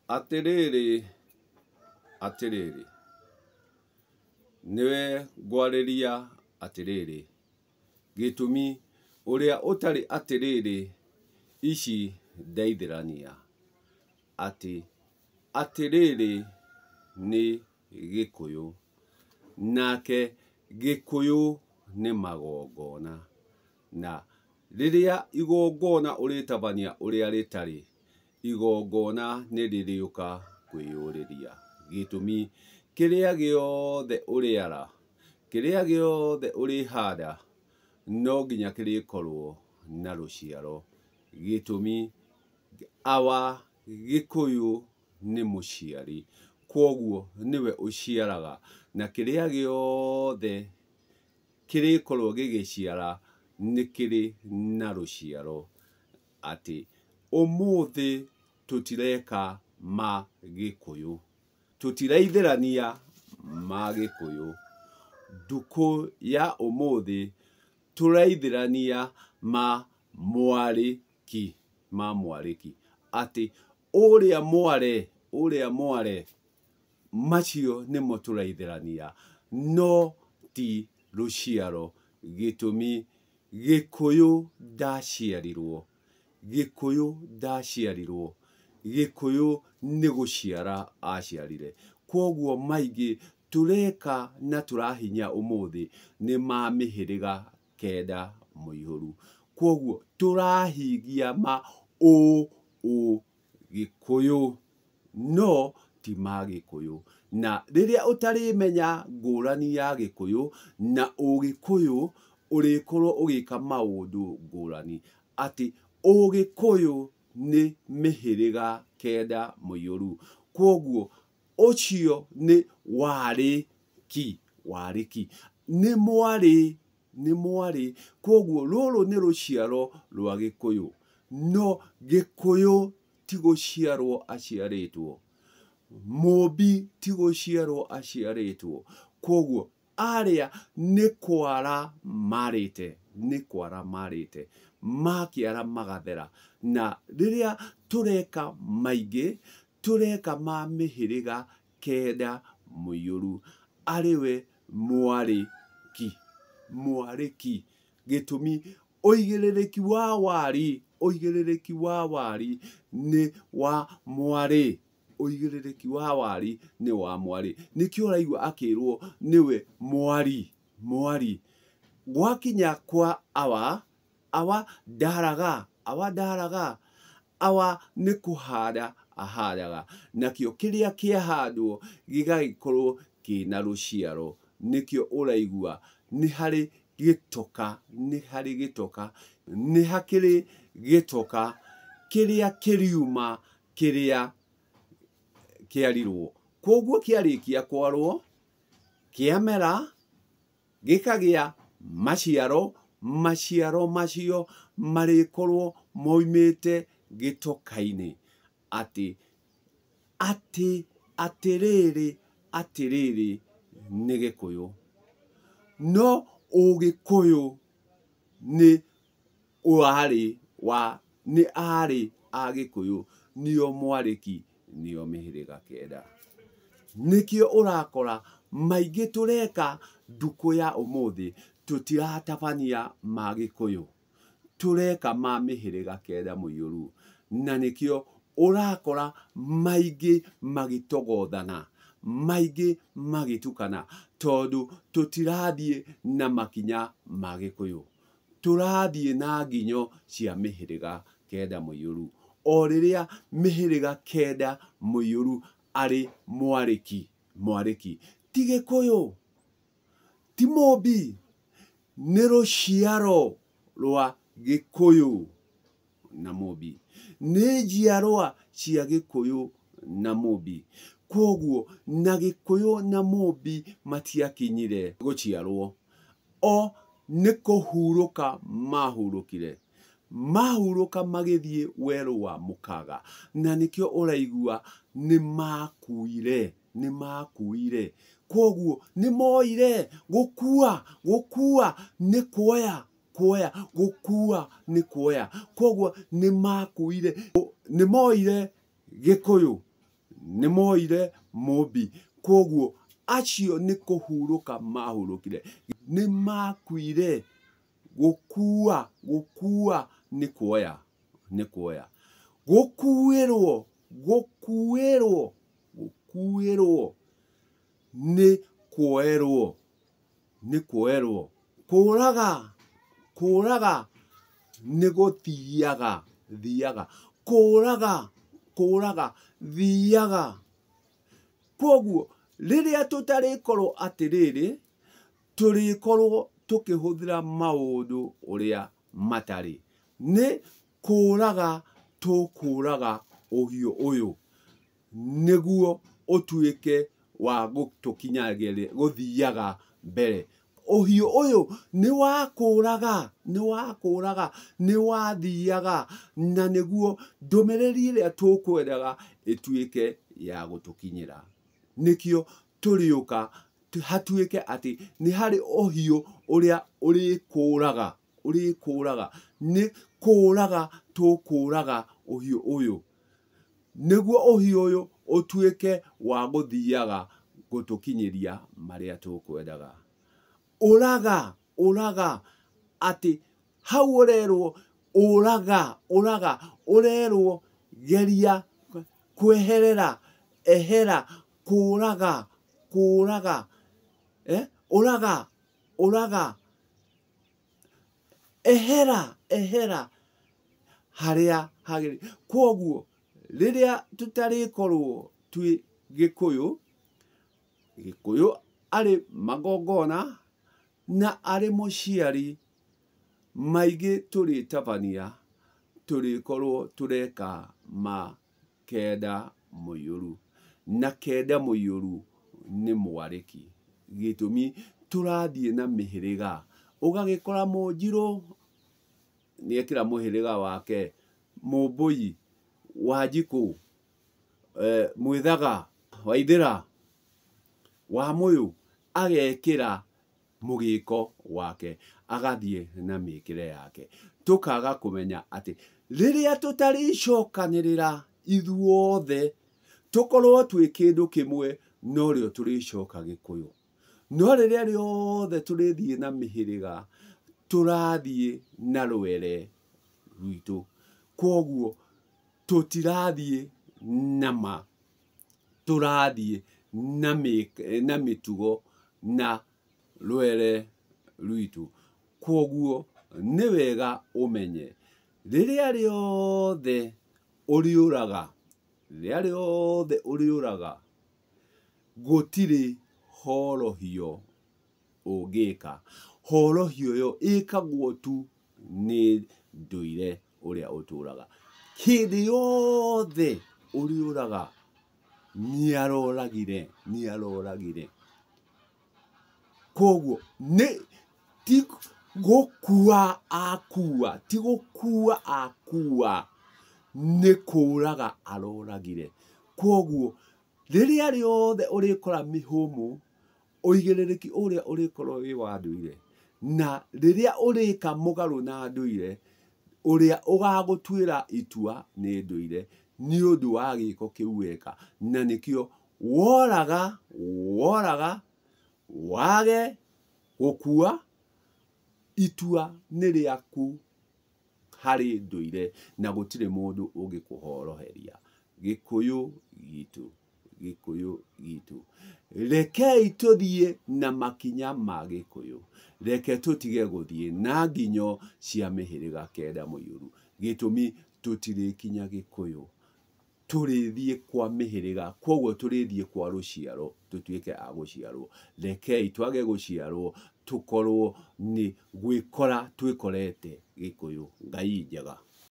Atiriri, niwe ngwarĩria atiriri. Gĩtũmi ũrĩa ũtarĩ atiriri ici ndeithĩrania ati atiriri nĩ Gĩkũyũ, nake Gĩkũyũ nĩ magongona, na rĩrĩa igongona ũrĩtabania ũrĩa rĩtarĩ, igongona nĩ rĩrĩũka kwĩyũrĩria. Gĩtũmi kĩrĩa gĩothe ũrĩara, kĩrĩa gĩothe ũrĩhanda, no nginya kĩrĩkorwo na rũciaro. Gĩtũmi Gĩkũyũ nĩ mũciari, kwoguo nĩwe ũciaraga, na kĩrĩa gĩothe kĩrĩkorwo gĩgĩciara nĩ kĩrĩ na rũciaro. Atĩ ũmũthĩ tũtireka ma Gĩkũyũ, tũtiraithĩrania ma Gĩkũyũ. Ndukũ ya ũmũthĩ tũraithĩrania ma Mwarĩki, atĩ ũrĩa Mware, macio nĩmo tũraithĩrania, no ti rũciaro. Gĩtũmi Gĩkũyũ ndaciarirwo, Gĩkũyũ nĩ gũciara aciarire. Kwoguo maingĩ tũreka na tũrahinya ũmũthĩ nĩ ma mĩhĩrĩga kenda mũihũru. Kwoguo tũrahingia ma Gĩkũyũ, no ti ma Gĩkũyũ. Na rĩrĩa ũtarĩmenya ngũrani ya Gĩkũyũ na Ũgĩkũyũ, ũrĩkorwo ũgĩka maũndũ ngũrani. Atĩ Ũgĩkũyũ nĩ mĩhĩrĩga kenda mũihũru, kwoguo ũcio nĩ warĩki, nĩ mwarĩ. Kwoguo rũrũ nĩ rũciaro rwa Gĩkũyũ, no Gĩkũyũ ti gũciarwo aciarĩtwo, mũmbi ti gũciarwo aciarĩtwo. Kwoguo arĩa nĩ kwara marĩte, makĩara magathera. Na rĩrĩa tũreka maingĩ, tũreka ma mĩhĩrĩga kenda mũihũru, arĩwe mwarĩki. Gĩtũmi ũigĩrĩrĩki wa wari nĩ wa Mwarĩ, nĩkĩo ũraigua akĩrwo nĩwe mwari. Gwakinya kwa awa ndaraga, nĩ kũhanda ahandaga, nakĩo kĩrĩa kĩahandwo gĩgagĩkorwo kĩna rũciaro. Nĩkĩo ũraigua nĩ harĩ gĩtoka, nĩ hakĩrĩ gĩtoka kĩrĩa kĩriuma kĩrĩa kĩarirwo. Kwoguo kĩarĩkia kwarwo, kĩamera, gĩkagĩa maciaro macio marĩkorwo moimĩte gĩtoka-inĩ. Atiriri nĩ Gĩkũyũ, no Ũgĩkũyũ nĩ arĩ a Gĩkũyũ, nĩo mwarĩki, nĩo mĩhĩrĩga kenda. Nĩkĩo ũrakora maingĩ tũreka ndukũ ya ũmũthĩ, tũtiratabania ma Gĩkũyũ, tũreka ma mĩhĩrĩga kenda mũihũru. Na nĩkĩo ũrakora maingĩ magĩtogothana, maingĩ magĩtukana, tondũ tũtirathiĩ na makinya ma Gĩkũyũ, tũrathiĩ na nginyo cia mĩhĩrĩga kenda mũihũru. O rĩrĩa mĩhĩrĩga kenda mũihũru arĩ mwarĩki, ti Gĩkũyũ, ti mũmbi, nĩ rũciaro rwa Gĩkũyũ na mũmbi, nĩ njiarwa cia Gĩkũyũ na mũmbi. Kwoguo na Gĩkũyũ na mũmbi matiakinyire gũciarwo, o nĩ kũhurũka mahurũka magĩthiĩ werũ wa mũkaga. Na nĩkĩo ũraigua nĩ makuire. Kwoguo nĩ moire gũkua nĩ kuoya, gũkua nĩ kuoya. Kwoguo nĩ makuire, nĩ moire Gĩkũyũ nĩ moire mũmbi. Koguo acio nĩ kũhurũka mahurũkire, nĩ makuire. Gũkua nĩ kuoya, nĩ kuoya. Gũkuĩrwo nĩ kuoerwo, nĩ kuoerwo. Kũũraga nĩ gũthiaga, kũũraga thiaga. Koguo rĩrĩa tũtarĩkorwo atĩrĩrĩ, tũrĩkorwo tũkĩhũthĩra maũndũ ũrĩa matarĩ. Nĩ kũũraga tũkũũraga ũhiũ ũyũ nĩguo ũtuĩke wa gũtũkinyagĩria gũthiaga mbere. Ũhiũ ũyũ nĩ wakũũraga, nĩ wathiaga, na nĩguo ndũmĩrĩri ĩrĩa tũkwendaga ĩtuĩke ya gũtũkinyĩra. Nĩkĩo tũrĩũka hatuĩke atĩ nĩ harĩ ũhiũ ũrĩa ũrĩkũũraga. Nĩ kũũraga tũkũũraga ũhiũ ũyũ nĩguo ũhiũ ũyũ ũtuĩke wa gũthiaga gũtũkinyĩria marĩa tũkwendaga. Ũraga atĩ hau ũrerwo ũrerwo geria kweherera, ehera, kũũraga, ehera harĩa hagĩrĩire. Koguo rĩrĩa tũtarĩkorwo twĩ Gĩkũyũ arĩ magongona na arĩ mũciari, maingĩ tũrĩtabania, tũrĩkorwo tũreka makenda mũiyũru, na kenda mũiyũru nĩ mwarĩki. Gĩtũmi tũrathiĩ na mĩhĩrĩga, ũgagĩkora Mũnjirũ nĩekĩra mũhĩrĩga wake, Mũmbũi, Wanjikũ, Mwĩthaga, Waithĩra, Wamũyũ agekĩra mũgĩko wake, agathiĩ na mĩkĩre yake. Tũkaga kũmenya atĩ rĩrĩa tũtarĩcokanĩrĩra ithuothe tũkorwo twĩ kĩndũ kĩmwe, no rĩo tũrĩcoka Gĩkũyũ. No rĩrĩa rĩothe tũrĩthiĩ na mĩhĩrĩga, tũrathiĩ na rwere rwitũ. Koguo tũtirathiĩ nama, tũrathiĩ na mĩtugo na rwere rwitũ. Koguo nĩ wega ũmenye rĩrĩa rĩothe ũrĩũraga, gũtirĩ horohio ũngĩka. Horohio ĩyo ĩkagwo tu nĩ ndũire ũrĩa ũtũũraga. Hĩndĩ yothe ũrĩũraga nĩaroragire. Koguo ti gũkua akua, nĩ kũũraga aroragire. Koguo rĩrĩa rĩothe ũrĩkora mĩhũmũ, ũigĩrĩrĩki ũrĩa ũrĩkorwo wĩ wa ndũire, na rĩrĩa ũrĩka mũgarũ na ndũire, ũrĩa ũgagũtuĩra itua nĩ ndũire, nĩ ũndũ wa gĩko kĩu weka. Na nĩkĩo woraga wage gũkua, itua nĩ rĩaku harĩ ndũire, na gũtirĩ mũndũ ũngĩkũhoroheria. Gĩkũyũ gitũ, rekei tũthiĩ na makinya ma Gĩkũyũ. Reke tũtige gũthiĩ na nginyo cia mĩhĩrĩga kenda mũiyũru. Gĩtũmi tũtirĩkinya Gĩkũyũ, tũrĩthiĩ kwa mĩhĩrĩga. Koguo tũrĩthiĩ kwa rũciaro, tũtuĩke a gũciarwo. Rekei twage gũciarwo, tũkorwo nĩ gwĩkora twĩkorete Gĩkũyũ. Ngai njega.